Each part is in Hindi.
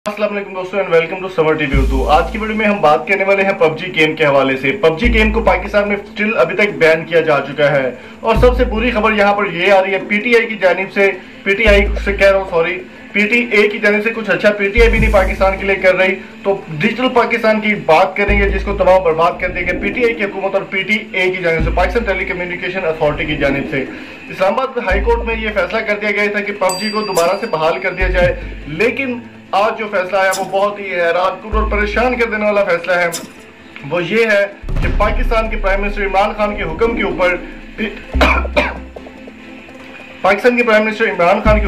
अस्सलाम वालेकुम दोस्तों and welcome to Samaa TV Urdu. आज की वीडियो में हम बात करने वाले हैं पबजी गेम के हवाले से। पबजी गेम को पाकिस्तान में स्टिल अभी तक बैन किया जा चुका है और सबसे बुरी खबर यहाँ पर ये आ रही है पीटीए की जानिब से कुछ अच्छा पीटीआई भी नहीं पाकिस्तान के लिए कर रही। तो डिजिटल पाकिस्तान की बात करेंगे जिसको तबाह बर्बाद कर देगा पीटीआई की हुकूमत और पीटीए की जानिब से, पाकिस्तान टेलीकम्युनिकेशन अथॉरिटी की जानिब से। इस्लामाबाद हाई कोर्ट में ये फैसला कर दिया गया था कि पबजी को दोबारा से बहाल कर दिया जाए, लेकिन आज जो फैसला है वो बहुत ही हैरानकुन और परेशान कर देने वाला फैसला है। वो ये है कि पाकिस्तान के प्राइम मिनिस्टर इमरान खान के हुक्म के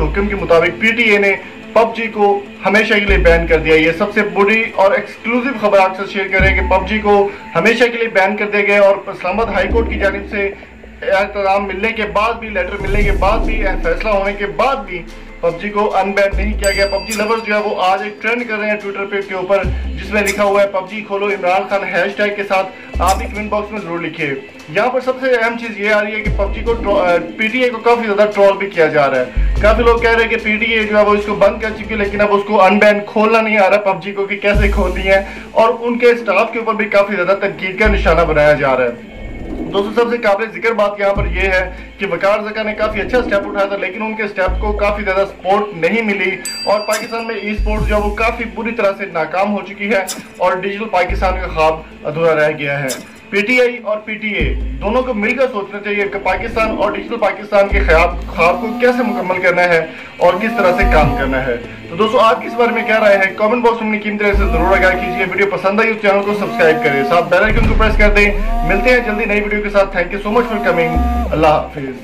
हुक्म के मुताबिक पीटीए ने पबजी को हमेशा के लिए बैन कर दिया। ये सबसे बुरी और एक्सक्लूसिव खबर आपसे शेयर कर रहे हैं कि पबजी को हमेशा के लिए बैन कर दिया गया और इस्लामाबाद हाई कोर्ट की जानिब से एहतराम मिलने के बाद भी, लेटर मिलने के बाद भी, फैसला होने के बाद भी पबजी को अनबैन नहीं किया गया। पबजी लवर्स जो है वो आज एक ट्रेंड कर रहे हैं ट्विटर पे के ऊपर जिसमें लिखा हुआ है पबजी खोलो इमरान खान हैशटैग के साथ। आप भी कमेंट बॉक्स में जरूर लिखिए। यहाँ पर सबसे अहम चीज ये आ रही है कि पबजी को पीटीए को काफी ज्यादा ट्रोल भी किया जा रहा है। काफी लोग कह रहे हैं कि पीटीए जो है वो इसको बंद कर चुकी है, लेकिन अब उसको अनबैन खोलना नहीं आ रहा पबजी को कि कैसे खोलनी है, और उनके स्टाफ के ऊपर भी काफी ज्यादा तनकीद का निशाना बनाया जा रहा है। दोस्तों सबसे काबिल जिक्र बात यहाँ पर यह है कि वकार ज़का ने काफी अच्छा स्टेप उठाया था, लेकिन उनके स्टेप को काफी ज्यादा सपोर्ट नहीं मिली और पाकिस्तान में ई स्पोर्ट्स जो है वो काफी बुरी तरह से नाकाम हो चुकी है और डिजिटल पाकिस्तान का ख्वाब अधूरा रह गया है। पीटीआई और पीटीए दोनों को मिलकर सोचना चाहिए कि पाकिस्तान और डिजिटल पाकिस्तान के ख्वाब को कैसे मुकम्मल करना है और किस तरह से काम करना है। तो दोस्तों आप किस बारे में क्या राय है कमेंट बॉक्स में अपनी कीमती राय से जरूर आगाह कीजिए। वीडियो पसंद आई तो चैनल को सब्सक्राइब करें, साथ बेल आइकन को प्रेस कर दें। मिलते हैं जल्दी नई वीडियो के साथ। Thank you so much for coming. Allah Hafiz.